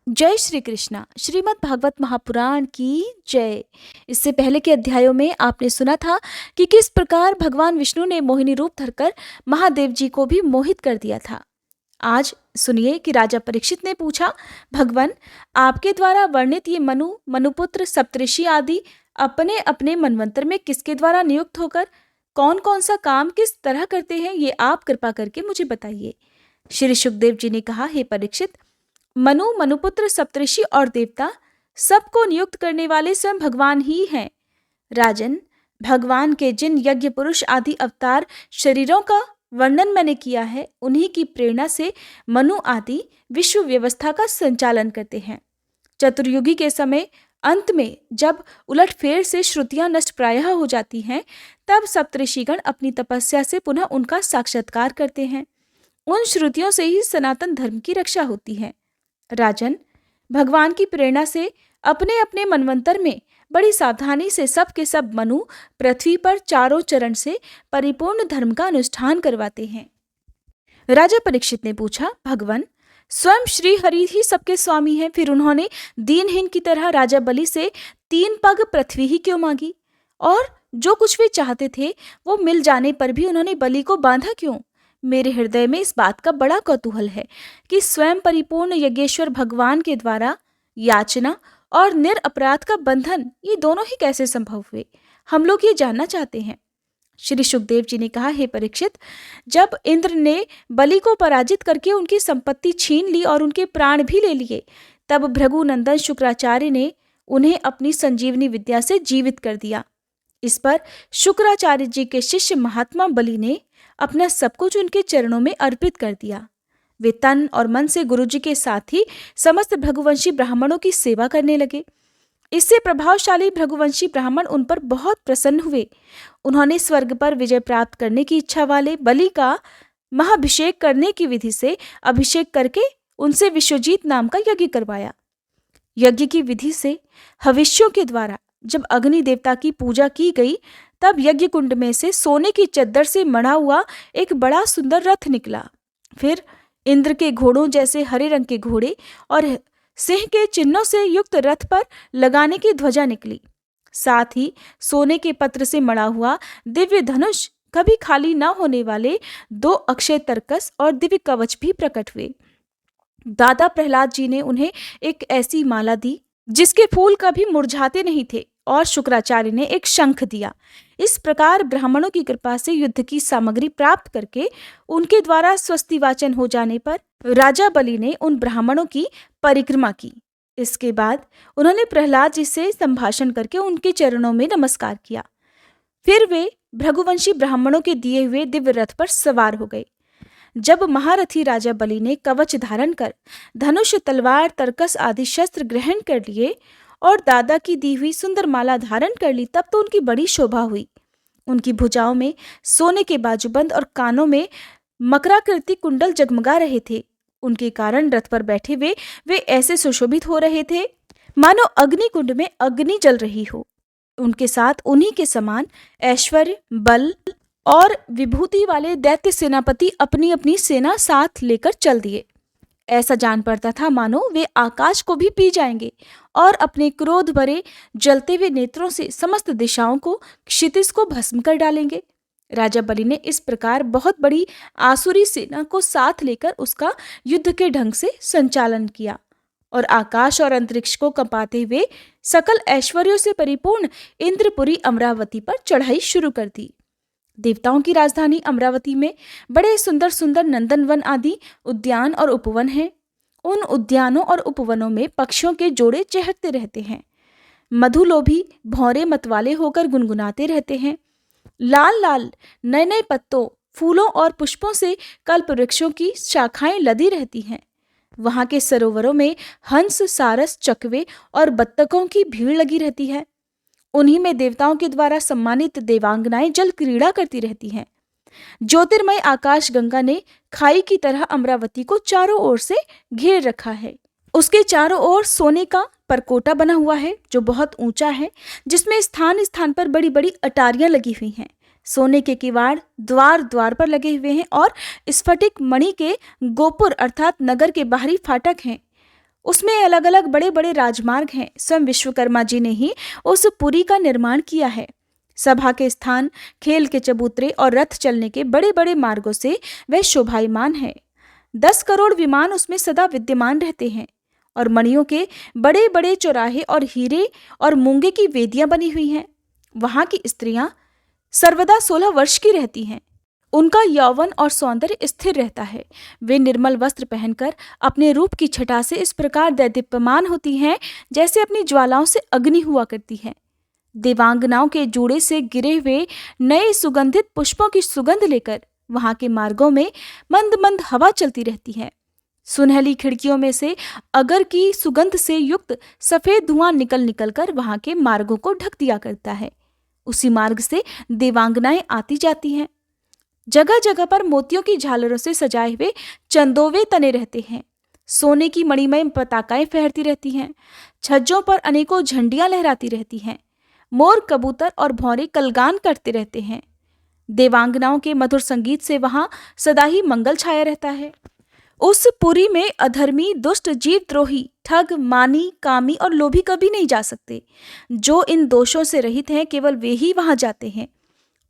जय श्री कृष्णा। श्रीमद् भागवत महापुराण की जय। इससे पहले के अध्यायों में आपने सुना था कि किस प्रकार भगवान विष्णु ने मोहिनी रूप धरकर महादेव जी को भी मोहित कर दिया था। आज सुनिए कि राजा परीक्षित ने पूछा, भगवान, आपके द्वारा वर्णित ये मनुपुत्र, सप्तऋषि आदि अपने अपने मनवंतर में किसके द्वारा नियुक्त होकर कौन कौन सा काम किस तरह करते हैं, ये आप कृपा करके मुझे बताइए। श्री सुखदेव जी ने कहा, हे परीक्षित, मनुपुत्र, सप्तऋषि और देवता सबको नियुक्त करने वाले स्वयं भगवान ही हैं। राजन, भगवान के जिन यज्ञ पुरुष आदि अवतार शरीरों का वर्णन मैंने किया है, उन्हीं की प्रेरणा से मनु आदि विश्व व्यवस्था का संचालन करते हैं। चतुर्युगी के समय अंत में जब उलटफेर से श्रुतियां नष्ट प्रायः हो जाती हैं, तब सप्तऋषिगण अपनी तपस्या से पुनः उनका साक्षात्कार करते हैं। उन श्रुतियों से ही सनातन धर्म की रक्षा होती है। राजन, भगवान की प्रेरणा से अपने अपने मनवंतर में बड़ी सावधानी से सब के सब मनु पृथ्वी पर चारों चरण से परिपूर्ण धर्म का अनुष्ठान करवाते हैं। राजा परीक्षित ने पूछा, भगवान, स्वयं श्री हरि ही सबके स्वामी हैं, फिर उन्होंने दीनहीन की तरह राजा बलि से 3 पग पृथ्वी ही क्यों मांगी? और जो कुछ वे चाहते थे वो मिल जाने पर भी उन्होंने बलि को बांधा क्यों? मेरे हृदय में इस बात का बड़ा कौतूहल है कि स्वयं परिपूर्ण यज्ञेश्वर भगवान के द्वारा याचना और निरपराध का बंधन, ये दोनों ही कैसे संभव हुए? हम लोग ये जानना चाहते हैं। श्री सुखदेव जी ने कहा, हे परीक्षित, जब इंद्र ने बलि को पराजित करके उनकी संपत्ति छीन ली और उनके प्राण भी ले लिए, तब भृगुनंदन शुक्राचार्य ने उन्हें अपनी संजीवनी विद्या से जीवित कर दिया। इस पर शुक्राचार्य जी के शिष्य महात्मा बलि ने अपना सब कुछ उनके चरणों में अर्पित कर दिया। वे तन और मन से गुरुजी के साथ ही समस्त भृगुवंशी ब्राह्मणों की सेवा करने लगे। इससे प्रभावशाली भृगुवंशी ब्राह्मण उन पर बहुत प्रसन्न हुए। उन्होंने स्वर्ग पर विजय प्राप्त करने की इच्छा वाले बलि का महाभिषेक करने की विधि से अभिषेक करके उनसे विश्वजीत नाम का यज्ञ करवाया। यज्ञ की विधि से हविष्यों के द्वारा जब अग्नि देवता की पूजा की गई, तब यज्ञ कुंड में से सोने की चद्दर से मढ़ा हुआ एक बड़ा सुंदर रथ निकला। फिर इंद्र के घोड़ों जैसे हरे रंग के घोड़े और सिंह के चिन्हों से युक्त रथ पर लगाने की ध्वजा निकली। साथ ही सोने के पत्र से मढ़ा हुआ दिव्य धनुष, कभी खाली न होने वाले 2 अक्षय तरकस और दिव्य कवच भी प्रकट हुए। दादा प्रहलाद जी ने उन्हें एक ऐसी माला दी जिसके फूल कभी मुरझाते नहीं थे, और शुक्राचार्य ने एक शंख दिया। इस प्रकार ब्राह्मणों की कृपा से युद्ध की सामग्री प्राप्त करके उनके द्वारा स्वस्ति वाचन हो जाने पर राजा बलि ने उन ब्राह्मणों की परिक्रमा की। इसके बाद उन्होंने प्रहलाद जी से संभाषण करके उनके चरणों में नमस्कार किया। फिर वे भृगुवंशी ब्राह्मणों के दिए हुए दिव्य रथ पर सवार हो गए। जब महारथी राजा बलि ने कवच धारण कर धनुष, तलवार, तरकस आदि शस्त्र ग्रहण कर लिए और दादा की दी हुई सुंदर माला धारण कर ली, तब तो उनकी बड़ी शोभा हुई। उनकी भुजाओं में सोने के बाजूबंद और कानों में मकराकृति कुंडल जगमगा रहे थे। उनके कारण रथ पर बैठे वे ऐसे सुशोभित हो रहे थे मानो अग्नि कुंड में अग्नि जल रही हो। उनके साथ उन्हीं के समान ऐश्वर्य, बल और विभूति वाले दैत्य सेनापति अपनी अपनी सेना साथ लेकर चल दिए। ऐसा जान पड़ता था मानो वे आकाश को भी पी जाएंगे और अपने क्रोध भरे जलते हुए नेत्रों से समस्त दिशाओं को, क्षितिज को भस्म कर डालेंगे। राजा बलि ने इस प्रकार बहुत बड़ी आसुरी सेना को साथ लेकर उसका युद्ध के ढंग से संचालन किया और आकाश और अंतरिक्ष को कंपाते हुए सकल ऐश्वर्यों से परिपूर्ण इंद्रपुरी अमरावती पर चढ़ाई शुरू कर दी। देवताओं की राजधानी अमरावती में बड़े सुंदर सुंदर नंदनवन आदि उद्यान और उपवन हैं। उन उद्यानों और उपवनों में पक्षियों के जोड़े चहकते रहते हैं। मधुलोभी भौरे मतवाले होकर गुनगुनाते रहते हैं। लाल लाल नए नए पत्तों, फूलों और पुष्पों से कल्प वृक्षों की शाखाएं लदी रहती हैं। वहां के सरोवरों में हंस, सारस, चकवे और बत्तखों की भीड़ लगी रहती है। उन्हीं में देवताओं के द्वारा सम्मानित देवांगनाएं जल क्रीड़ा करती रहती हैं। ज्योतिर्मय आकाश गंगा ने खाई की तरह अमरावती को चारों ओर से घेर रखा है। उसके चारों ओर सोने का परकोटा बना हुआ है जो बहुत ऊंचा है, जिसमें स्थान स्थान पर बड़ी बड़ी अटारियां लगी हुई हैं। सोने के किवाड़ द्वार द्वार पर लगे हुए हैं और स्फटिक मणि के गोपुर अर्थात नगर के बाहरी फाटक हैं। उसमें अलग अलग बड़े बड़े राजमार्ग हैं। स्वयं विश्वकर्मा जी ने ही उस पुरी का निर्माण किया है। सभा के स्थान, खेल के चबूतरे और रथ चलने के बड़े बड़े मार्गों से वह शोभायमान है। 10 करोड़ विमान उसमें सदा विद्यमान रहते हैं और मणियों के बड़े बड़े चौराहे और हीरे और मूंगे की वेदियां बनी हुई हैं। वहां की स्त्रियां सर्वदा 16 वर्ष की रहती हैं। उनका यौवन और सौंदर्य स्थिर रहता है। वे निर्मल वस्त्र पहनकर अपने रूप की छटा से इस प्रकार दैदीप्यमान होती हैं जैसे अपनी ज्वालाओं से अग्नि हुआ करती है। देवांगनाओं के जूड़े से गिरे हुए नए सुगंधित पुष्पों की सुगंध लेकर वहां के मार्गों में मंद मंद हवा चलती रहती है। सुनहली खिड़कियों में से अगर की सुगंध से युक्त सफेद धुआं निकल निकल कर वहां के मार्गों को ढक दिया करता है। उसी मार्ग से देवांगनाएं आती जाती हैं। जगह जगह पर मोतियों की झालरों से सजाए हुए चंदोवे तने रहते हैं। सोने की मणिमय पताकाएं फहरती रहती हैं। छज्जों पर अनेकों झंडियां लहराती रहती हैं। मोर, कबूतर और भौरे कलगान करते रहते हैं। देवांगनाओं के मधुर संगीत से वहां सदा ही मंगल छाया रहता है। उस पुरी में अधर्मी, दुष्ट, जीवद्रोही, ठग, मानी, कामी और लोभी कभी नहीं जा सकते। जो इन दोषों से रहित हैं, केवल वे ही वहां जाते हैं।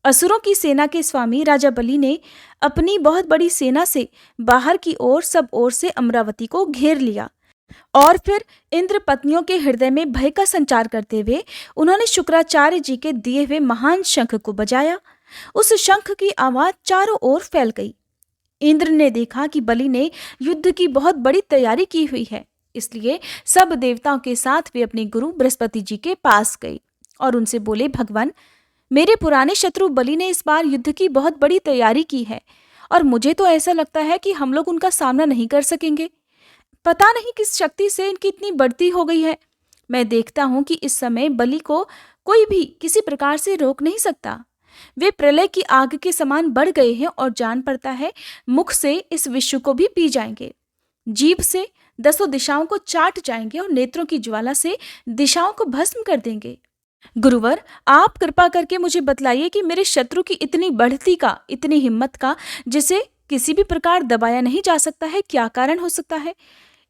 असुरों की सेना के स्वामी राजा बलि ने अपनी बहुत बड़ी सेना से बाहर की ओर सब ओर से अमरावती को घेर लिया और फिर इंद्र पत्नियों के हृदय में भय का संचार करते हुए उन्होंने शुक्राचार्य जी के दिए हुए महान शंख को बजाया। उस शंख की आवाज चारों ओर फैल गई। इंद्र ने देखा कि बलि ने युद्ध की बहुत बड़ी तैयारी की हुई है, इसलिए सब देवताओं के साथ वे अपने गुरु बृहस्पति जी के पास गए और उनसे बोले, भगवान, मेरे पुराने शत्रु बलि ने इस बार युद्ध की बहुत बड़ी तैयारी की है और मुझे तो ऐसा लगता है कि हम लोग उनका सामना नहीं कर सकेंगे। पता नहीं किस शक्ति से इनकी इतनी बढ़ती हो गई है। मैं देखता हूं कि इस समय बलि को कोई भी किसी प्रकार से रोक नहीं सकता। वे प्रलय की आग के समान बढ़ गए हैं और जान पड़ता है मुख से इस विश्व को भी पी जाएंगे। जीभ से 10 दिशाओं को चाट जाएंगे और नेत्रों की ज्वाला से दिशाओं को भस्म कर देंगे। गुरुवर, आप कृपा करके मुझे बतलाइए कि मेरे शत्रु की इतनी बढ़ती का, इतनी हिम्मत का, जिसे किसी भी प्रकार दबाया नहीं जा सकता है, क्या कारण हो सकता है?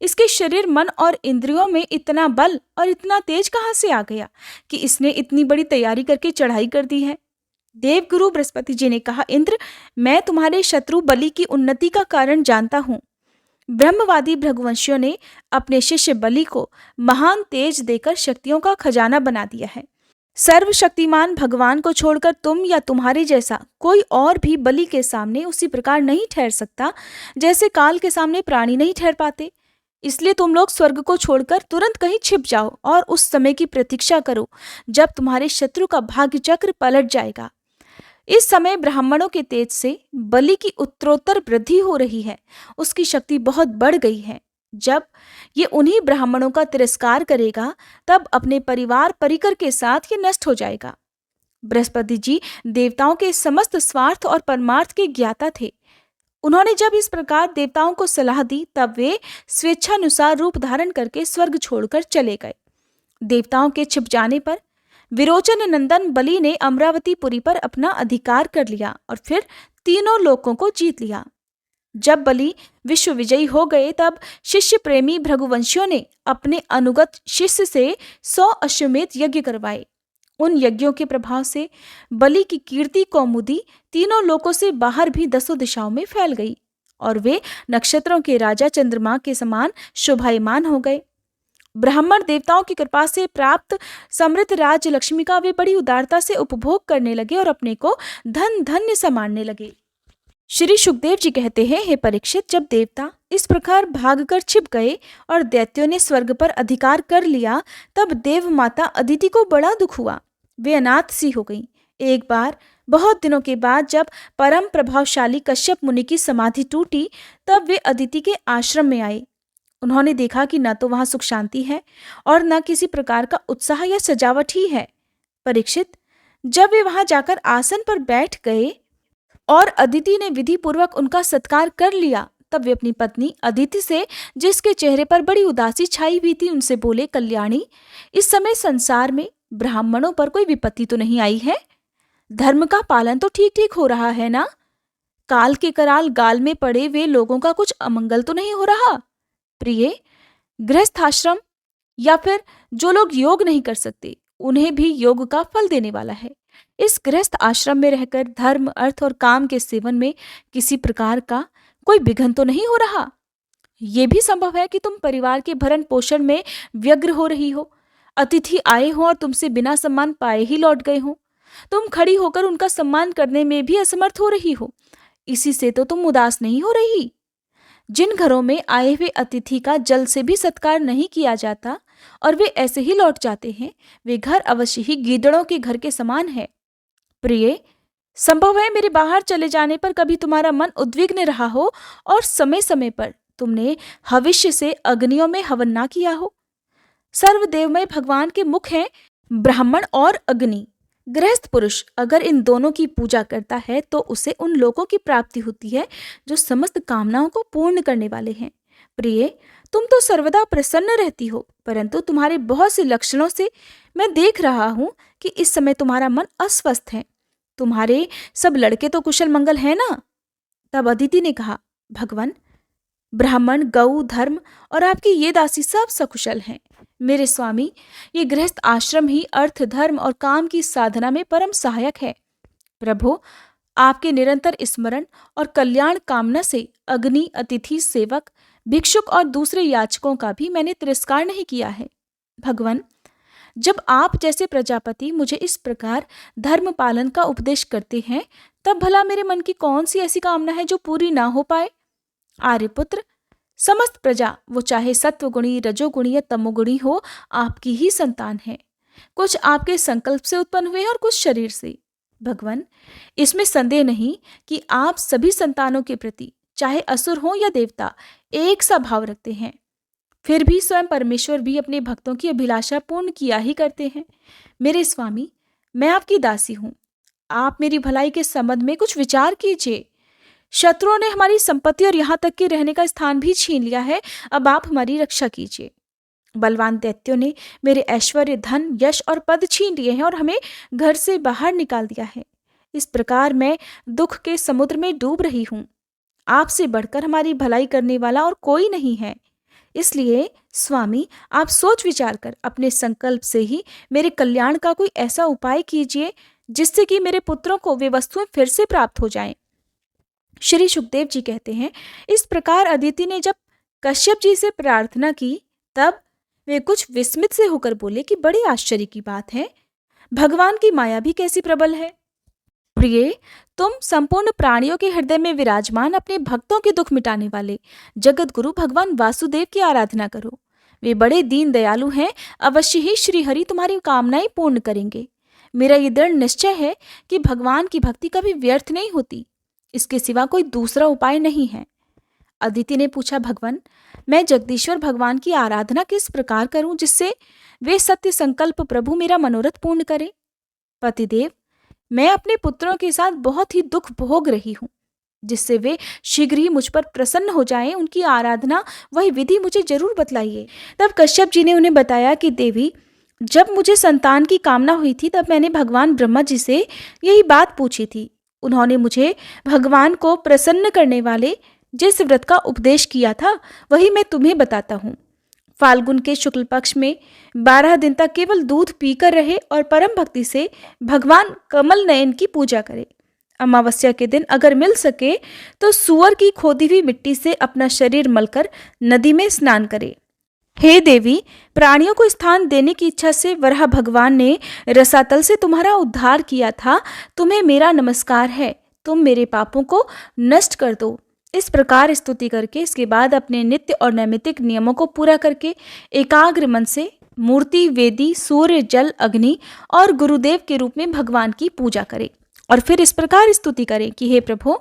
इसके शरीर, मन और इंद्रियों में इतना बल और इतना तेज कहाँ से आ गया कि इसने इतनी बड़ी तैयारी करके चढ़ाई कर दी है? देवगुरु बृहस्पति जी ने कहा, इंद्र, मैं तुम्हारे शत्रु बलि की उन्नति का कारण जानता हूँ। ब्रह्मवादी भृगुवंशियों ने अपने शिष्य बलि को महान तेज देकर शक्तियों का खजाना बना दिया है। सर्वशक्तिमान भगवान को छोड़कर तुम या तुम्हारे जैसा कोई और भी बलि के सामने उसी प्रकार नहीं ठहर सकता जैसे काल के सामने प्राणी नहीं ठहर पाते। इसलिए तुम लोग स्वर्ग को छोड़कर तुरंत कहीं छिप जाओ और उस समय की प्रतीक्षा करो जब तुम्हारे शत्रु का भाग्य चक्र पलट जाएगा। इस समय ब्राह्मणों के तेज से बलि की उत्तरोत्तर वृद्धि हो रही है। उसकी शक्ति बहुत बढ़ गई है। जब ये उन्हीं ब्राह्मणों का तिरस्कार करेगा तब अपने परिवार परिकर के साथ ये नष्ट हो जाएगा। बृहस्पति जी देवताओं के समस्त स्वार्थ और परमार्थ के ज्ञाता थे। उन्होंने जब इस प्रकार देवताओं को सलाह दी तब वे स्वेच्छानुसार रूप धारण करके स्वर्ग छोड़कर चले गए। देवताओं के छिप जाने पर विरोचन नंदन बलि ने अमरावतीपुरी पर अपना अधिकार कर लिया और फिर तीनों लोकों को जीत लिया। जब बलि विश्व विजयी हो गए तब शिष्य प्रेमी भृगुवंशियों ने अपने अनुगत शिष्य से 100 अश्वमेध यज्ञ करवाए। उन यज्ञों के प्रभाव से बलि की कीर्ति कौमुदी तीनों लोकों से बाहर भी 10 दिशाओं में फैल गई और वे नक्षत्रों के राजा चंद्रमा के समान शोभायमान हो गए। ब्राह्मण देवताओं की कृपा से प्राप्त समृद्ध राज्य लक्ष्मी का वे बड़ी उदारता से उपभोग करने लगे और अपने को धन धन्य समानने लगे। श्री सुखदेव जी कहते हैं, हे परीक्षित, जब देवता इस प्रकार भागकर छिप गए और दैत्यों ने स्वर्ग पर अधिकार कर लिया तब देव माता अदिति को बड़ा दुख हुआ। वे अनाथ सी हो गईं। एक बार बहुत दिनों के बाद जब परम प्रभावशाली कश्यप मुनि की समाधि टूटी तब वे अदिति के आश्रम में आए। उन्होंने देखा कि न तो वहां सुख शांति है और न किसी प्रकार का उत्साह या सजावट ही है। परीक्षित, जब वे वहां जाकर आसन पर बैठ गए और अदिति ने विधि पूर्वक उनका सत्कार कर लिया तब वे अपनी पत्नी अदिति से, जिसके चेहरे पर बड़ी उदासी छाई हुई थी, उनसे बोले, कल्याणी, इस समय संसार में ब्राह्मणों पर कोई विपत्ति तो नहीं आई है? धर्म का पालन तो ठीक ठीक हो रहा है ना? काल के कराल गाल में पड़े वे लोगों का कुछ अमंगल तो नहीं हो रहा? प्रिय, गृहस्थ आश्रम या फिर जो लोग योग नहीं कर सकते उन्हें भी योग का फल देने वाला है। इस गृहस्थ आश्रम में रहकर धर्म, अर्थ और काम के सेवन में किसी प्रकार का कोई विघ्न तो नहीं हो रहा। ये भी संभव है कि तुम परिवार के भरण पोषण में व्यग्र हो रही हो, अतिथि आए हो और तुमसे बिना सम्मान पाए ही लौट गए हो। तुम खड़ी होकर उनका सम्मान करने में भी असमर्थ हो रही हो। इसी से तो तुम उदास नहीं हो रही। जिन घरों में आए हुए अतिथि का जल से भी सत्कार नहीं किया जाता और वे ऐसे ही लौट जाते हैं, वे घर अवश्य ही गीदड़ों के घर के समान है। प्रिय, संभव है मेरे बाहर चले जाने पर कभी तुम्हारा मन उद्विग्न रहा हो और समय समय पर तुमने भविष्य से अग्नियों में हवन ना किया हो। सर्वदेवमय भगवान के मुख हैं ब्राह्मण और अग्नि। गृहस्थ पुरुष अगर इन दोनों की पूजा करता है तो उसे उन लोगों की प्राप्ति होती है जो समस्त कामनाओं को पूर्ण करने वाले हैं। प्रिय, तुम तो सर्वदा प्रसन्न रहती हो, परंतु तुम्हारे बहुत से लक्षणों से मैं देख रहा हूं कि इस समय तुम्हारा मन अस्वस्थ है। तुम्हारे सब लड़के तो कुशल मंगल है ना? तब अदिति ने कहा, भगवान, ब्राह्मण, गौ, धर्म और आपकी ये दासी सब सकुशल हैं। मेरे स्वामी, ये गृहस्थ आश्रम ही अर्थ, धर्म और काम की साधना में परम सहायक है। प्रभु, आपके निरंतर स्मरण और कल्याण कामना से अग्नि, अतिथि, सेवक, भिक्षुक और दूसरे याचकों का भी मैंने तिरस्कार नहीं किया है। भगवान, जब आप जैसे प्रजापति मुझे इस प्रकार धर्म पालन का उपदेश करते हैं, तब भला मेरे मन की कौन सी ऐसी कामना है जो पूरी ना हो पाए? आर्यपुत्र, समस्त प्रजा, वो चाहे सत्वगुणी, रजोगुणी या तमोगुणी हो, आपकी ही संतान है। कुछ आपके संकल्प से उत्पन्न हुए और कुछ शरीर से। भगवान, इसमें संदेह नहीं कि आप सभी संतानों के प्रति, चाहे असुर हो या देवता, एक सा भाव रखते हैं। फिर भी स्वयं परमेश्वर भी अपने भक्तों की अभिलाषा पूर्ण किया ही करते हैं। मेरे स्वामी, मैं आपकी दासी हूं। आप मेरी भलाई के संबंध में कुछ विचार कीजिए। शत्रुओं ने हमारी संपत्ति और यहाँ तक कि रहने का स्थान भी छीन लिया है। अब आप हमारी रक्षा कीजिए। बलवान दैत्यों ने मेरे ऐश्वर्य, धन, यश और पद छीन लिए हैं और हमें घर से बाहर निकाल दिया है। इस प्रकार मैं दुख के समुद्र में डूब रही हूँ। आपसे बढ़कर हमारी भलाई करने वाला और कोई नहीं है। इसलिए स्वामी, आप सोच विचार कर अपने संकल्प से ही मेरे कल्याण का कोई ऐसा उपाय कीजिए जिससे कि मेरे पुत्रों को वे वस्तुएं फिर से प्राप्त हो जाएं। श्री सुखदेव जी कहते हैं, इस प्रकार अदिति ने जब कश्यप जी से प्रार्थना की, तब वे कुछ विस्मित से होकर बोले कि बड़े आश्चर्य की बात है, भगवान की माया भी कैसी प्रबल है। प्रिय, तुम संपूर्ण प्राणियों के हृदय में विराजमान अपने भक्तों के दुख मिटाने वाले जगत गुरु भगवान वासुदेव की आराधना करो। वे बड़े दीन दयालु हैं, अवश्य ही श्री हरि तुम्हारी कामनाएं पूर्ण करेंगे। मेरा ये दृढ़ निश्चय है कि भगवान की भक्ति कभी व्यर्थ नहीं होती। इसके सिवा कोई दूसरा उपाय नहीं है। अदिति ने पूछा, भगवान, मैं जगदीश्वर भगवान की आराधना किस प्रकार करूं जिससे वे सत्य संकल्प प्रभु मेरा मनोरथ पूर्ण करे? पतिदेव, मैं अपने पुत्रों के साथ बहुत ही दुख भोग रही हूं, जिससे वे शीघ्र ही मुझ पर प्रसन्न हो जाएं। उनकी आराधना वही विधि मुझे जरूर बतलाइए। तब कश्यप जी ने उन्हें बताया कि देवी, जब मुझे संतान की कामना हुई थी तब मैंने भगवान ब्रह्मा जी से यही बात पूछी थी। उन्होंने मुझे भगवान को प्रसन्न करने वाले जिस व्रत का उपदेश किया था वही मैं तुम्हें बताता हूँ। फाल्गुन के शुक्ल पक्ष में 12 दिन तक केवल दूध पीकर रहे और परम भक्ति से भगवान कमल नयन की पूजा करे। अमावस्या के दिन अगर मिल सके तो सूअर की खोदी हुई मिट्टी से अपना शरीर मलकर नदी में स्नान करे। हे देवी, प्राणियों को स्थान देने की इच्छा से वराह भगवान ने रसातल से तुम्हारा उद्धार किया था। तुम्हें मेरा नमस्कार है। तुम मेरे पापों को नष्ट कर दो। इस प्रकार स्तुति करके इसके बाद अपने नित्य और नैमित्तिक नियमों को पूरा करके एकाग्र मन से मूर्ति, वेदी, सूर्य, जल, अग्नि और गुरुदेव के रूप में भगवान की पूजा करें और फिर इस प्रकार स्तुति करें कि हे प्रभु,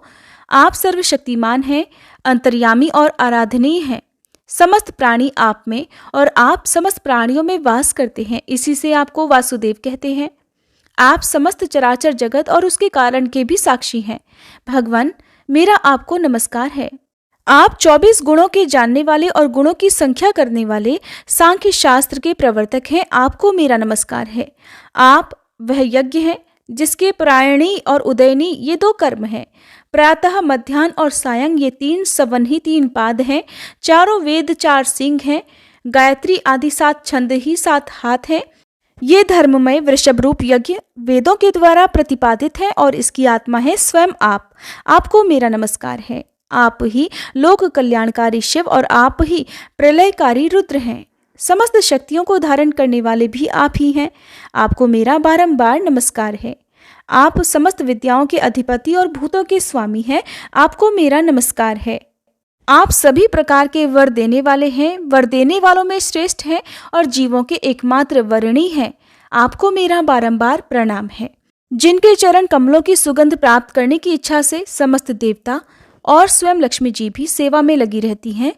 आप सर्वशक्तिमान हैं, अंतर्यामी और आराधनीय हैं। समस्त प्राणी आप में और आप समस्त प्राणियों में वास करते हैं। इसी से आपको वासुदेव कहते हैं। आप समस्त चराचर जगत और उसके कारण के भी साक्षी हैं। भगवान, मेरा आपको नमस्कार है। आप 24 गुणों के जानने वाले और गुणों की संख्या करने वाले सांख्य शास्त्र के प्रवर्तक हैं। आपको मेरा नमस्कार है। आप वह यज्ञ हैं जिसके प्रायणी और उदयनी ये 2 कर्म हैं। प्रातः, मध्याह्न और सायं ये 3 सवन ही 3 पाद हैं। चारों वेद 4 सिंह हैं। गायत्री आदि 7 छंद ही 7 हाथ हैं। ये धर्ममय वृषभ रूप यज्ञ वेदों के द्वारा प्रतिपादित है और इसकी आत्मा है स्वयं आप। आपको मेरा नमस्कार है। आप ही लोक कल्याणकारी शिव और आप ही प्रलयकारी रुद्र हैं। समस्त शक्तियों को धारण करने वाले भी आप ही हैं। आपको मेरा बारंबार नमस्कार है। आप समस्त विद्याओं के अधिपति और भूतों के स्वामी हैं। आपको मेरा नमस्कार है। आप सभी प्रकार के वर देने वाले हैं, वर देने वालों में श्रेष्ठ हैं और जीवों के एकमात्र वरणी हैं। आपको मेरा बारंबार प्रणाम है। जिनके चरण कमलों की सुगंध प्राप्त करने की इच्छा से समस्त देवता और स्वयं लक्ष्मी जी भी सेवा में लगी रहती हैं,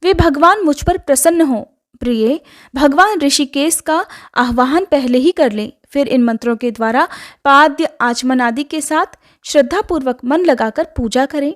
वे भगवान मुझ पर प्रसन्न हों। प्रिय, भगवान ऋषिकेश का आह्वान पहले ही कर लें, फिर इन मंत्रों के द्वारा पाद्य आचमन आदि के साथ श्रद्धापूर्वक मन लगाकर पूजा करें।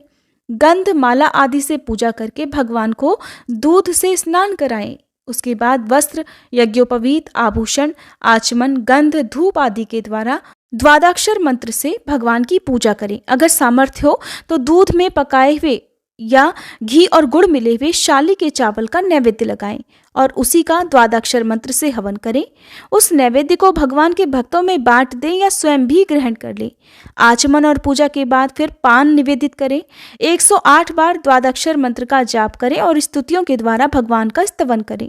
गंध माला आदि से पूजा करके भगवान को दूध से स्नान कराएं। उसके बाद वस्त्र, यज्ञोपवीत, आभूषण, आचमन, गंध, धूप आदि के द्वारा द्वादक्षर मंत्र से भगवान की पूजा करें। अगर सामर्थ्य हो तो दूध में पकाए हुए या घी और गुड़ मिले हुए शाली के चावल का नैवेद्य लगाएं और उसी का द्वादक्षर मंत्र से हवन करें। उस नैवेद्य को भगवान के भक्तों में बांट दें या स्वयं भी ग्रहण कर लें। आचमन और पूजा के बाद फिर पान निवेदित करें। 108 बार द्वादक्षर मंत्र का जाप करें और स्तुतियों के द्वारा भगवान का स्तवन करें।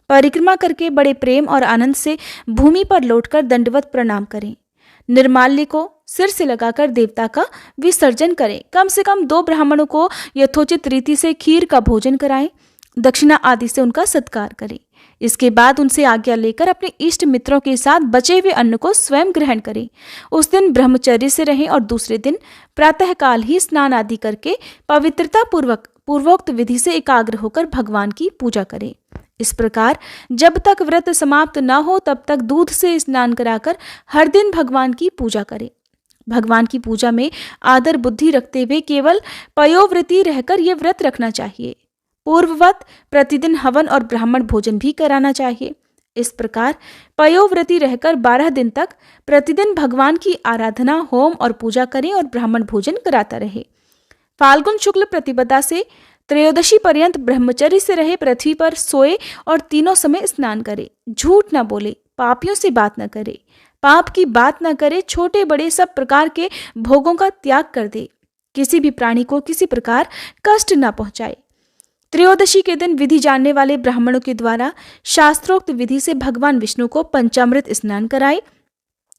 परिक्रमा करके बड़े प्रेम और आनंद से भूमि पर लौटकर दंडवत प्रणाम करें। निर्माल्य को सिर से लगाकर देवता का विसर्जन करें। कम से कम 2 ब्राह्मणों को यथोचित रीति से खीर का भोजन कराएं। दक्षिणा आदि से उनका सत्कार करें। इसके बाद उनसे आज्ञा लेकर अपने इष्ट मित्रों के साथ बचे हुए अन्न को स्वयं ग्रहण करें। उस दिन ब्रह्मचर्य से रहें और दूसरे दिन प्रातःकाल ही स्नान आदि करके पवित्रता पूर्वक पूर्वोक्त विधि से एकाग्र होकर भगवान की पूजा करें। इस प्रकार जब तक व्रत समाप्त न हो तब तक दूध से स्नान कराकर हर दिन भगवान की पूजा करें। भगवान की पूजा में आदर बुद्धि रखते हुए केवल पयोव्रती रहकर ये व्रत रखना चाहिए। पूर्ववत प्रतिदिन हवन और ब्राह्मण भोजन भी कराना चाहिए। इस प्रकार पयोव्रती रहकर 12 दिन तक प्रतिदिन भगवान की आराधना, होम और पूजा करें और ब्राह्मण भोजन कराता रहे। फाल्गुन शुक्ल प्रतिपदा से त्रयोदशी पर्यंत ब्रह्मचर्य से रहे, पृथ्वी पर सोए और तीनों समय स्नान करे। झूठ न बोले, पापियों से बात न करे, पाप की बात न करे, छोटे बड़े सब प्रकार के भोगों का त्याग कर दे, किसी भी प्राणी को किसी प्रकार कष्ट न पहुंचाए। त्रयोदशी के दिन विधि जानने वाले ब्राह्मणों के द्वारा शास्त्रोक्त विधि से भगवान विष्णु को पंचामृत स्नान कराए।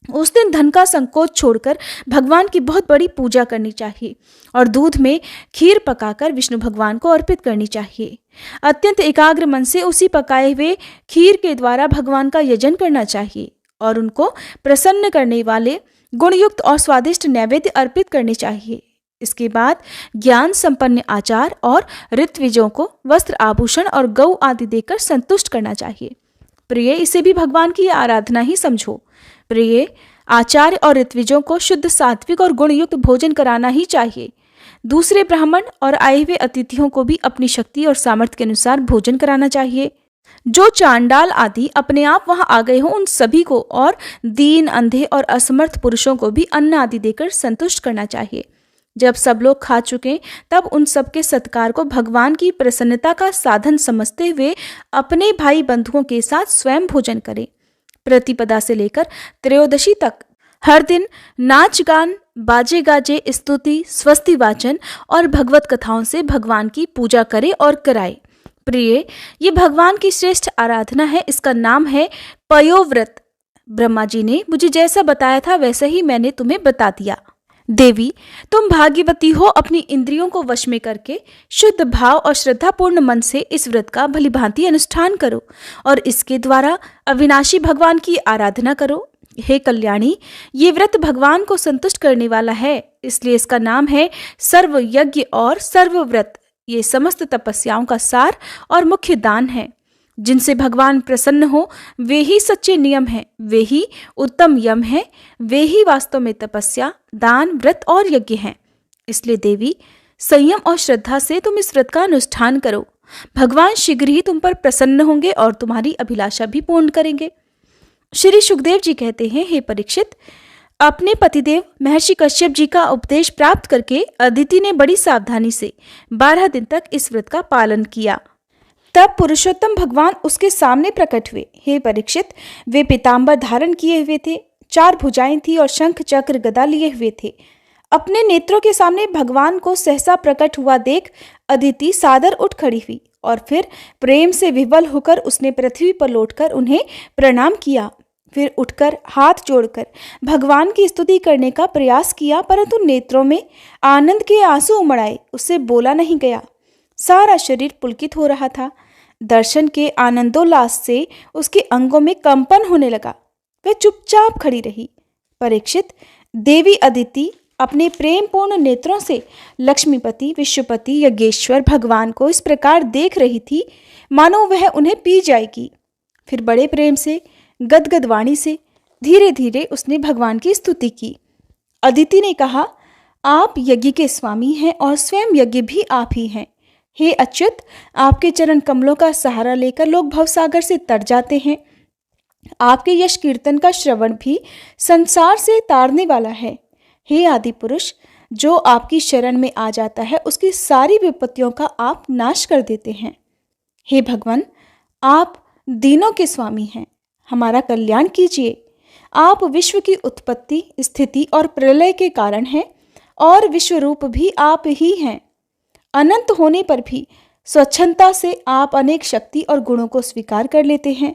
उस दिन धन का संकोच छोड़कर भगवान की बहुत बड़ी पूजा करनी चाहिए और दूध में खीर पकाकर विष्णु भगवान को अर्पित करनी चाहिए। अत्यंत एकाग्र मन से उसी पकाए हुए खीर के द्वारा भगवान का यजन करना चाहिए और उनको प्रसन्न करने वाले गुणयुक्त और स्वादिष्ट नैवेद्य अर्पित करने चाहिए। इसके बाद ज्ञान संपन्न आचार और ऋत्विजों को वस्त्र, आभूषण और गौ आदि देकर संतुष्ट करना चाहिए। प्रिय, इसे भी भगवान की आराधना ही समझो। प्रिय, आचार्य और ऋत्विजों को शुद्ध, सात्विक और गुणयुक्त भोजन कराना ही चाहिए। दूसरे ब्राह्मण और आए हुए अतिथियों को भी अपनी शक्ति और सामर्थ्य के अनुसार भोजन कराना चाहिए। जो चांडाल आदि अपने आप वहां आ गए हों उन सभी को और दीन, अंधे और असमर्थ पुरुषों को भी अन्न आदि देकर संतुष्ट करना चाहिए। जब सब लोग खा चुके तब उन सबके सत्कार को भगवान की प्रसन्नता का साधन समझते हुए अपने भाई बंधुओं के साथ स्वयं भोजन करें। प्रतिपदा से लेकर त्रयोदशी तक हर दिन नाच गान, बाजे गाजे, स्तुति, स्वस्ति वाचन और भगवत कथाओं से भगवान की पूजा करे और कराए। प्रिय, ये भगवान की श्रेष्ठ आराधना है। इसका नाम है पयोव्रत। ब्रह्मा जी ने मुझे जैसा बताया था वैसा ही मैंने तुम्हें बता दिया। देवी, तुम भाग्यवती हो। अपनी इंद्रियों को वश में करके शुद्ध भाव और श्रद्धापूर्ण मन से इस व्रत का भलीभांति अनुष्ठान करो और इसके द्वारा अविनाशी भगवान की आराधना करो। हे कल्याणी, ये व्रत भगवान को संतुष्ट करने वाला है, इसलिए इसका नाम है सर्व यज्ञ और सर्व व्रत। ये समस्त तपस्याओं का सार और मुख्य दान है। जिनसे भगवान प्रसन्न हो वे ही सच्चे नियम हैं, वे ही उत्तम यम हैं, वे ही वास्तव में तपस्या, दान, व्रत और यज्ञ हैं। इसलिए देवी, संयम और श्रद्धा से तुम इस व्रत का अनुष्ठान करो। भगवान शीघ्र ही तुम पर प्रसन्न होंगे और तुम्हारी अभिलाषा भी पूर्ण करेंगे। श्री सुखदेव जी कहते हैं, हे परीक्षित, अपने पतिदेव महर्षि कश्यप जी का उपदेश प्राप्त करके अदिति ने बड़ी सावधानी से 12 दिन तक इस व्रत का पालन किया। तब पुरुषोत्तम भगवान उसके सामने प्रकट हुए। हे परीक्षित, वे पीतांबर धारण किए हुए थे, 4 भुजाएं थी और शंख चक्र गदा लिए हुए थे। अपने नेत्रों के सामने भगवान को सहसा प्रकट हुआ देख अदिति सादर उठ खड़ी हुई और फिर प्रेम से विवल होकर उसने पृथ्वी पर लौटकर उन्हें प्रणाम किया। फिर उठकर हाथ जोड़कर भगवान की स्तुति करने का प्रयास किया, परंतु नेत्रों में आनंद के आंसू उमड़ आए। उससे बोला नहीं गया। सारा शरीर पुलकित हो रहा था। दर्शन के आनंदोल्लास से उसके अंगों में कंपन होने लगा। वह चुपचाप खड़ी रही। परीक्षित, देवी अदिति अपने प्रेमपूर्ण नेत्रों से लक्ष्मीपति, विश्वपति, यज्ञेश्वर भगवान को इस प्रकार देख रही थी मानो वह उन्हें पी जाएगी। फिर बड़े प्रेम से, गदगद वाणी से धीरे धीरे उसने भगवान की स्तुति की। अदिति ने कहा, आप यज्ञ के स्वामी हैं और स्वयं यज्ञ भी आप ही हैं। हे अच्युत, आपके चरण कमलों का सहारा लेकर लोग भवसागर से तर जाते हैं। आपके यश कीर्तन का श्रवण भी संसार से तारने वाला है। हे आदि पुरुष, जो आपकी शरण में आ जाता है उसकी सारी विपत्तियों का आप नाश कर देते हैं। हे भगवान, आप दीनों के स्वामी हैं, हमारा कल्याण कीजिए। आप विश्व की उत्पत्ति, स्थिति और प्रलय के कारण हैं और विश्व रूप भी आप ही हैं। अनंत होने पर भी स्वच्छंदता से आप अनेक शक्ति और गुणों को स्वीकार कर लेते हैं।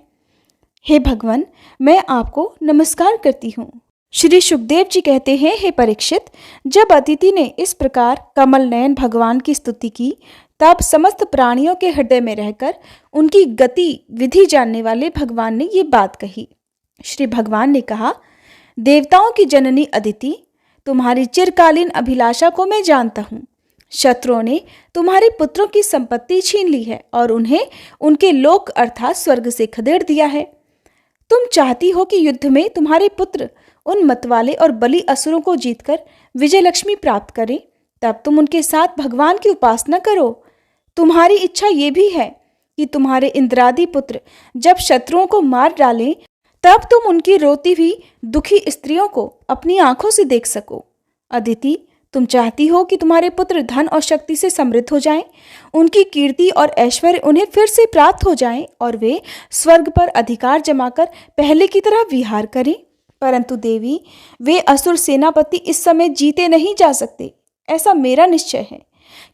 हे भगवान, मैं आपको नमस्कार करती हूँ। श्री सुखदेव जी कहते हैं, हे परीक्षित, जब अदिति ने इस प्रकार कमल नयन भगवान की स्तुति की, तब समस्त प्राणियों के हृदय में रहकर उनकी गति विधि जानने वाले भगवान ने ये बात कही। श्री भगवान ने कहा, देवताओं की जननी अदिति, तुम्हारी चिरकालीन अभिलाषा को मैं जानता हूँ। शत्रुओं ने तुम्हारे पुत्रों की संपत्ति छीन ली है और उन्हें उनके लोक अर्थात स्वर्ग से खदेड़ दिया है। तुम चाहती हो कि युद्ध में तुम्हारे पुत्र उन मतवाले और बलि असुरों को जीतकर विजय लक्ष्मी प्राप्त करें, तब तुम उनके साथ भगवान की उपासना करो। तुम्हारी इच्छा ये भी है कि तुम्हारे इंद्रादि पुत्र जब शत्रुओं को मार डालें, तब तुम उनकी रोती हुई दुखी स्त्रियों को अपनी आंखों से देख सको। अदिति, तुम चाहती हो कि तुम्हारे पुत्र धन और शक्ति से समृद्ध हो जाएं, उनकी कीर्ति और ऐश्वर्य उन्हें फिर से प्राप्त हो जाएं और वे स्वर्ग पर अधिकार जमाकर पहले की तरह विहार करें। परंतु देवी, वे असुर सेनापति इस समय जीते नहीं जा सकते, ऐसा मेरा निश्चय है,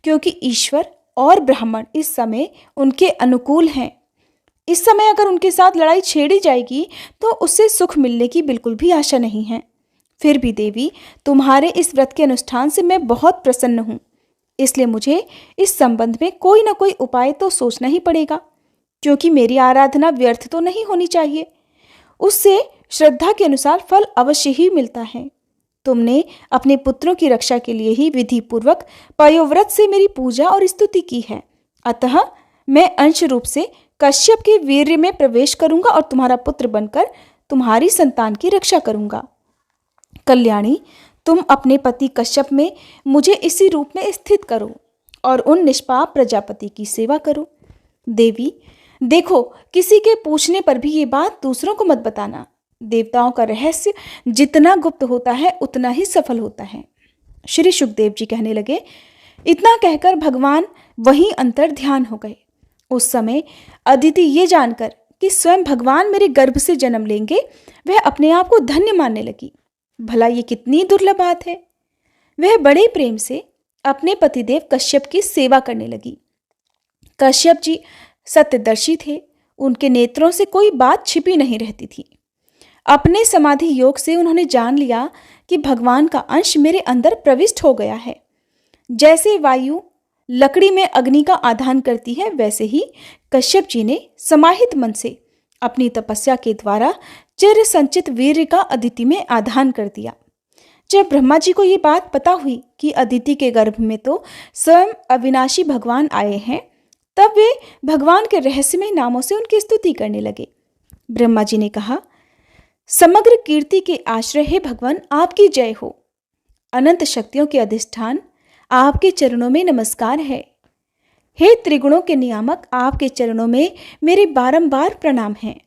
क्योंकि ईश्वर और ब्राह्मण इस समय उनके अनुकूल हैं। इस समय अगर उनके साथ लड़ाई छेड़ी जाएगी तो उससे सुख मिलने की बिल्कुल भी आशा नहीं है। फिर भी देवी, तुम्हारे इस व्रत के अनुष्ठान से मैं बहुत प्रसन्न हूँ, इसलिए मुझे इस संबंध में कोई ना कोई उपाय तो सोचना ही पड़ेगा, क्योंकि मेरी आराधना व्यर्थ तो नहीं होनी चाहिए। उससे श्रद्धा के अनुसार फल अवश्य ही मिलता है। तुमने अपने पुत्रों की रक्षा के लिए ही विधि पूर्वक पयोव्रत से मेरी पूजा और स्तुति की है, अतः मैं अंश रूप से कश्यप के वीर्य में प्रवेश करूंगा और तुम्हारा पुत्र बनकर तुम्हारी संतान की रक्षा करूंगा। कल्याणी, तुम अपने पति कश्यप में मुझे इसी रूप में स्थित करो और उन निष्पाप प्रजापति की सेवा करो। देवी, देखो, किसी के पूछने पर भी ये बात दूसरों को मत बताना। देवताओं का रहस्य जितना गुप्त होता है उतना ही सफल होता है। श्री सुखदेव जी कहने लगे, इतना कहकर भगवान वहीं अंतर ध्यान हो गए। उस समय अदिति ये जानकर कि स्वयं भगवान मेरे गर्भ से जन्म लेंगे, वह अपने आप को धन्य मानने लगी। भला ये कितनी दुर्लभ बात है। वह बड़े प्रेम से अपने पतिदेव कश्यप की सेवा करने लगी। कश्यप जी सत्यदर्शी थे, उनके नेत्रों से कोई बात छिपी नहीं रहती थी। अपने समाधि योग से उन्होंने जान लिया कि भगवान का अंश मेरे अंदर प्रविष्ट हो गया है। जैसे वायु लकड़ी में अग्नि का आधान करती है, वैसे ही कश्यप जी ने समाहित मन से अपनी तपस्या के द्वारा चिर संचित वीर्य का अदिति में आधान कर दिया। जब ब्रह्मा जी को ये बात पता हुई कि अदिति के गर्भ में तो स्वयं अविनाशी भगवान आए हैं, तब वे भगवान के रहस्यमय नामों से उनकी स्तुति करने लगे। ब्रह्मा जी ने कहा, समग्र कीर्ति के आश्रय हे भगवान, आपकी जय हो। अनंत शक्तियों के अधिष्ठान, आपके चरणों में नमस्कार है। हे त्रिगुणों के नियामक, आपके चरणों में मेरे बारंबार प्रणाम हैं।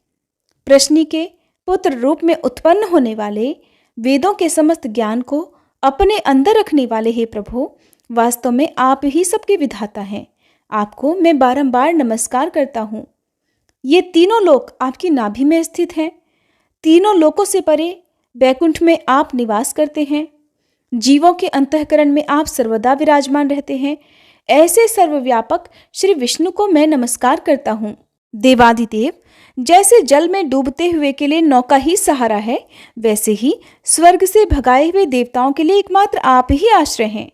प्रश्नि के पुत्र रूप में उत्पन्न होने वाले, वेदों के समस्त ज्ञान को अपने अंदर रखने वाले हे प्रभु, वास्तव में आप ही सबके विधाता हैं। आपको मैं बारंबार नमस्कार करता हूँ। ये तीनों लोक आपकी नाभि में स्थित हैं। तीनों लोकों से परे वैकुंठ में आप निवास करते हैं। जीवों के अंतःकरण में आप सर्वदा विराजमान रहते हैं। ऐसे सर्वव्यापक श्री विष्णु को मैं नमस्कार करता हूँ। देवादिदेव, जैसे जल में डूबते हुए के लिए नौका ही सहारा है, वैसे ही स्वर्ग से भगाए हुए देवताओं के लिए एकमात्र आप ही आश्रय हैं।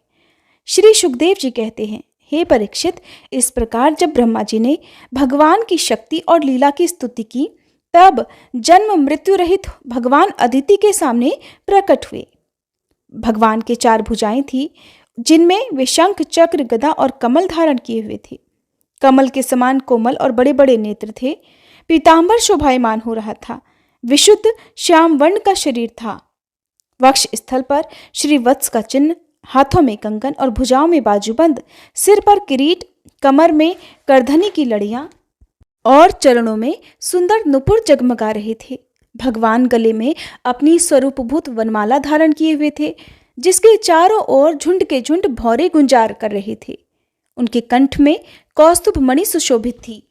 श्री सुखदेव जी कहते हैं, हे परीक्षित, इस प्रकार जब ब्रह्मा जी ने भगवान की शक्ति और लीला की स्तुति की, तब जन्म मृत्यु रहित भगवान अदिति के सामने प्रकट हुए। भगवान के 4 भुजाएं थी, जिनमें वे शंख, चक्र, गदा और कमल धारण किए हुए थे। कमल के समान कोमल और बड़े बड़े नेत्र थे। पीतांबर शोभायमान हो रहा था। विशुद्ध श्याम वर्ण का शरीर था। वक्ष स्थल पर श्री वत्स का चिन्ह, हाथों में कंगन और भुजाओं में बाजूबंद, सिर पर किरीट, कमर में करधनी की लड़ियां और चरणों में सुंदर नुपुर जगमगा रहे थे। भगवान गले में अपनी स्वरूपभूत वनमाला धारण किए हुए थे, जिसके चारों ओर झुंड के झुंड भौरे गुंजार कर रहे थे। उनके कंठ में कौस्तुभ मणि सुशोभित थी।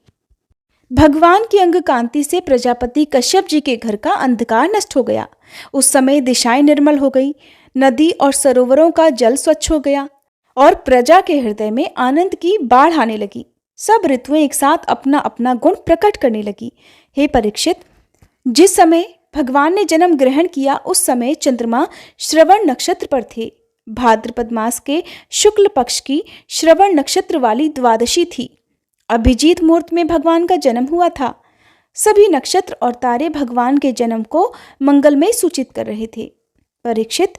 भगवान की अंग कांति से प्रजापति कश्यप जी के घर का अंधकार नष्ट हो गया। उस समय दिशाएं निर्मल हो गई, नदी और सरोवरों का जल स्वच्छ हो गया और प्रजा के हृदय में आनंद की बाढ़ आने लगी। सब ऋतुएं एक साथ अपना अपना गुण प्रकट करने लगी। हे परीक्षित, जिस समय भगवान ने जन्म ग्रहण किया, उस समय चंद्रमा श्रवण नक्षत्र पर थे। भाद्रपद मास के शुक्ल पक्ष की श्रवण नक्षत्र वाली द्वादशी थी। अभिजीत मुहूर्त में भगवान का जन्म हुआ था। सभी नक्षत्र और तारे भगवान के जन्म को मंगलमय सूचित कर रहे थे। परीक्षित,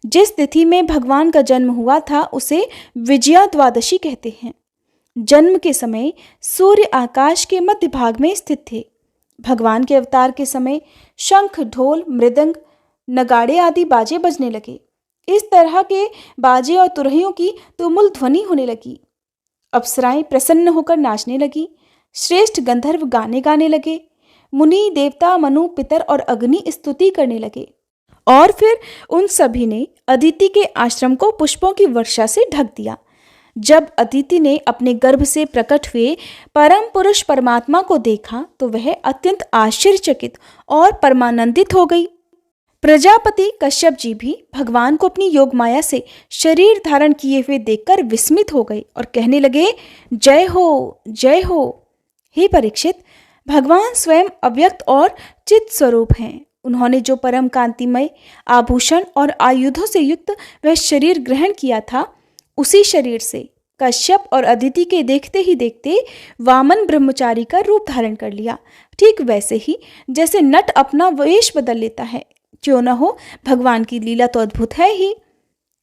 जिस तिथि में भगवान का जन्म हुआ था, उसे विजया द्वादशी कहते हैं। जन्म के समय सूर्य आकाश के मध्य भाग में स्थित थे। भगवान के अवतार के समय शंख, ढोल, मृदंग, नगाड़े आदि बाजे बजने लगे। इस तरह के बाजे और तुरहियों की तुमुल ध्वनि होने लगी। अप्सराएं प्रसन्न होकर नाचने लगी। श्रेष्ठ गंधर्व गाने गाने लगे। मुनि, देवता, मनु, पितर और अग्नि स्तुति करने लगे। और फिर उन सभी ने अदिति के आश्रम को पुष्पों की वर्षा से ढक दिया। जब अदिति ने अपने गर्भ से प्रकट हुए परम पुरुष परमात्मा को देखा, तो वह अत्यंत आश्चर्यचकित और परमानंदित हो गई। प्रजापति कश्यप जी भी भगवान को अपनी योग माया से शरीर धारण किए हुए देखकर विस्मित हो गए और कहने लगे, जय हो, जय हो। हे परीक्षित, भगवान स्वयं अव्यक्त और चित स्वरूप हैं। उन्होंने जो परम कांतिमय आभूषण और आयुधों से युक्त वह शरीर ग्रहण किया था, उसी शरीर से कश्यप और अदिति के देखते ही देखते वामन ब्रह्मचारी का रूप धारण कर लिया। ठीक वैसे ही जैसे नट अपना वेश बदल लेता है। क्यों न हो, भगवान की लीला तो अद्भुत है ही।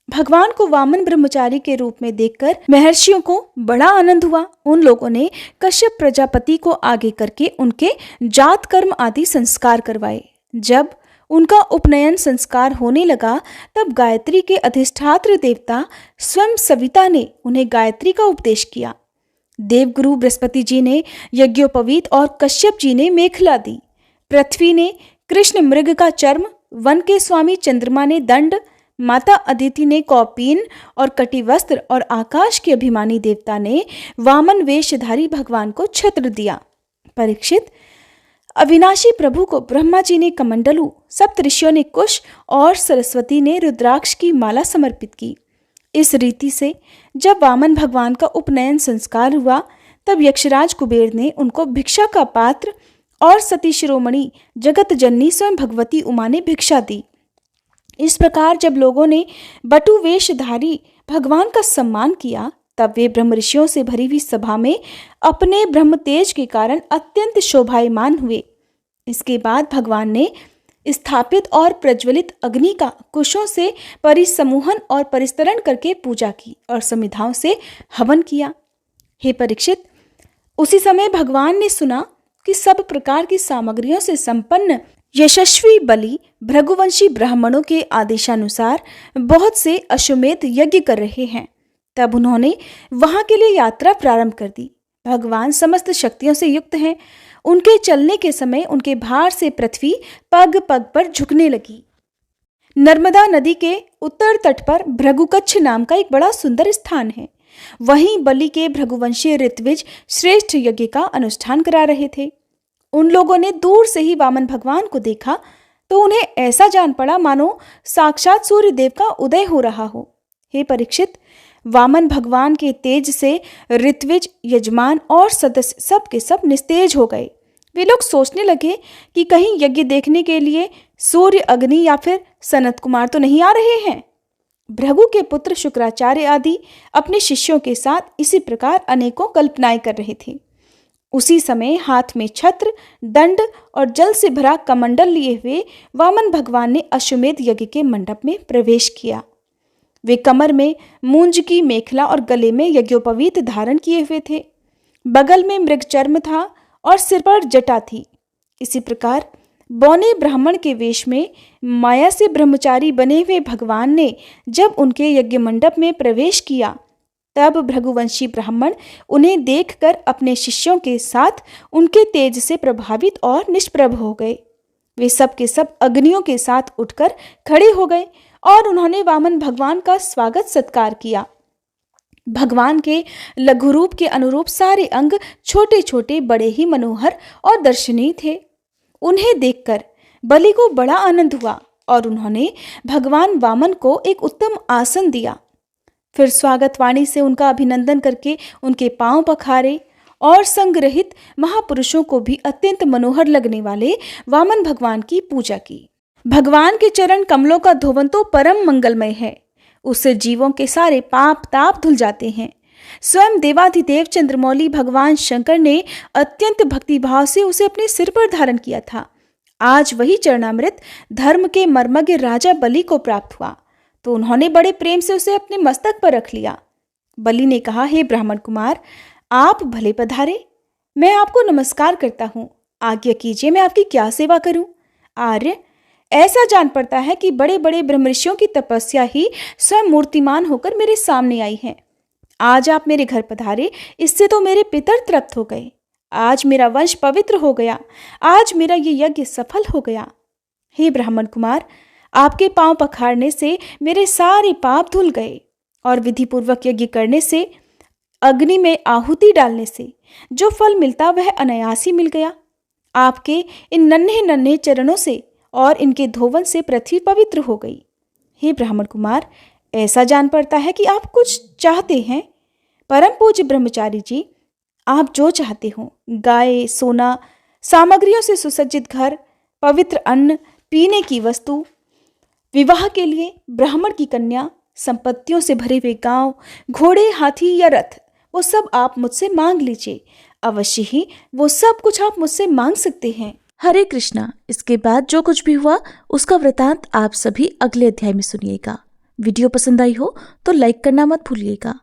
भगवान को वामन ब्रह्मचारी के रूप में देखकर महर्षियों को बड़ा आनंद हुआ। उन लोगों ने कश्यप प्रजापति को आगे करके उनके जात कर्म आदि संस्कार करवाए। जब उनका उपनयन संस्कार होने लगा, तब गायत्री के अधिष्ठात्र देवता स्वयं सविता ने उन्हें गायत्री का उपदेश किया। देवगुरु बृहस्पति जी ने यज्ञोपवीत और कश्यप जी ने मेखला दी। पृथ्वी ने कृष्ण मृग का चर्म, वन के स्वामी चंद्रमा ने दंड, माता अदिति ने कौपीन और कटिवस्त्र और आकाश के अभिमानी देवता ने वामन वेशधारी भगवान को छत्र दिया। परीक्षित, अविनाशी प्रभु को ब्रह्मा जी ने कमंडलू, सप्तऋषियों ने कुश और सरस्वती ने रुद्राक्ष की माला समर्पित की। इस रीति से जब वामन भगवान का उपनयन संस्कार हुआ, तब यक्षराज कुबेर ने उनको भिक्षा का पात्र और सती शिरोमणि जगत जननी स्वयं भगवती उमा ने भिक्षा दी। इस प्रकार जब लोगों ने बटु वेशधारी भगवान का सम्मान किया, तब वे ब्रह्म ऋषियों से भरी हुई सभा में अपने ब्रह्म तेज के कारण अत्यंत शोभायमान हुए। इसके बाद भगवान ने स्थापित और प्रज्वलित अग्नि का कुशों से परिसमूहन और परिस्तरण करके पूजा की और समिधाओं से हवन किया। हे परीक्षित, उसी समय भगवान ने सुना कि सब प्रकार की सामग्रियों से संपन्न यशस्वी बलि भृगुवंशी ब्राह्मणों के आदेशानुसार बहुत से अश्वमेध यज्ञ कर रहे हैं। तब उन्होंने वहां के लिए यात्रा प्रारंभ कर दी। भगवान समस्त शक्तियों से युक्त हैं। उनके चलने के समय उनके भार से पृथ्वी पग पग पर झुकने लगी। नर्मदा नदी के उत्तर तट पर भृगुकच्छ नाम का एक बड़ा सुंदर स्थान है। वहीं बलि के भृगुवंशीय ऋत्विज श्रेष्ठ यज्ञ का अनुष्ठान करा रहे थे। उन लोगों ने दूर से ही वामन भगवान को देखा तो उन्हें ऐसा जान पड़ा मानो साक्षात सूर्य देव का उदय हो रहा हो। हे परीक्षित, वामन भगवान के तेज से ऋत्विज, यजमान और सदस्य सब के सब निस्तेज हो गए। वे लोग सोचने लगे कि कहीं यज्ञ देखने के लिए सूर्य, अग्नि या फिर सनत कुमार तो नहीं आ रहे हैं। भृगु के पुत्र शुक्राचार्य आदि अपने शिष्यों के साथ इसी प्रकार अनेकों कल्पनाएं कर रहे थे। उसी समय हाथ में छत्र, दंड और जल से भरा कमंडल लिए हुए वामन भगवान ने अश्वमेध यज्ञ के मंडप में प्रवेश किया। वे कमर में मूंज की मेखला और गले में यज्ञोपवीत धारण किए हुए थे। बगल में मृग चर्म था और सिर पर जटा थी। इसी प्रकार बौने ब्राह्मण के वेश में माया से ब्रह्मचारी बने हुए भगवान ने जब उनके यज्ञ मंडप में प्रवेश किया, तब भृगुवंशी ब्राह्मण उन्हें देखकर अपने शिष्यों के साथ उनके तेज से प्रभावित और निष्प्रभ हो गए। वे सब के सब अग्नियों के साथ उठकर खड़े हो गए और उन्होंने वामन भगवान का स्वागत सत्कार किया। भगवान के लघु रूप के अनुरूप सारे अंग छोटे छोटे, बड़े ही मनोहर और दर्शनीय थे। उन्हें देखकर बलि को बड़ा आनंद हुआ और उन्होंने भगवान वामन को एक उत्तम आसन दिया। फिर स्वागत वाणी से उनका अभिनंदन करके उनके पांव पखारे और संग्रहित महापुरुषों को भी अत्यंत मनोहर लगने वाले वामन भगवान की पूजा की। भगवान के चरण कमलों का धोवन तो परम मंगलमय है। उससे जीवों के सारे पाप ताप धुल जाते हैं। स्वयं देवाधिदेव चंद्रमौली भगवान शंकर ने अत्यंत भक्तिभाव से उसे अपने सिर पर धारण किया था। आज वही चरणामृत धर्म के मर्मज्ञ राजा बलि को प्राप्त हुआ तो उन्होंने बड़े प्रेम से उसे अपने मस्तक पर रख लिया। बलि ने कहा, हे ब्राह्मण कुमार, आप भले पधारे। मैं आपको नमस्कार करता हूँ। आज्ञा कीजिए, मैं आपकी क्या सेवा करूं? आर्य, ऐसा जान पड़ता है कि बड़े बड़े ब्रह्मर्षियों की तपस्या ही स्वयं मूर्तिमान होकर मेरे सामने आई है। आज आप मेरे घर पधारे, इससे तो मेरे पितर तृप्त हो गए। आज मेरा वंश पवित्र हो गया। आज मेरा ये यज्ञ सफल हो गया। हे ब्राह्मण कुमार, आपके पांव पखारने से मेरे सारे पाप धुल गए और विधिपूर्वक यज्ञ करने से, अग्नि में आहुति डालने से जो फल मिलता वह अनायास ही मिल गया। आपके इन नन्हे नन्हे चरणों से और इनके धोवन से पृथ्वी पवित्र हो गई। हे ब्राह्मण कुमार, ऐसा जान पड़ता है कि आप कुछ चाहते हैं। परम पूज्य ब्रह्मचारी जी, आप जो चाहते हो, गाय, सोना, सामग्रियों से सुसज्जित घर, पवित्र अन्न, पीने की वस्तु, विवाह के लिए ब्राह्मण की कन्या, संपत्तियों से भरे हुए गांव, घोड़े, हाथी या रथ, वो सब आप मुझसे मांग लीजिए। अवश्य ही वो सब कुछ आप मुझसे मांग सकते हैं। हरे कृष्णा। इसके बाद जो कुछ भी हुआ उसका वृतांत आप सभी अगले अध्याय में सुनिएगा। वीडियो पसंद आई हो तो लाइक करना मत भूलिएगा।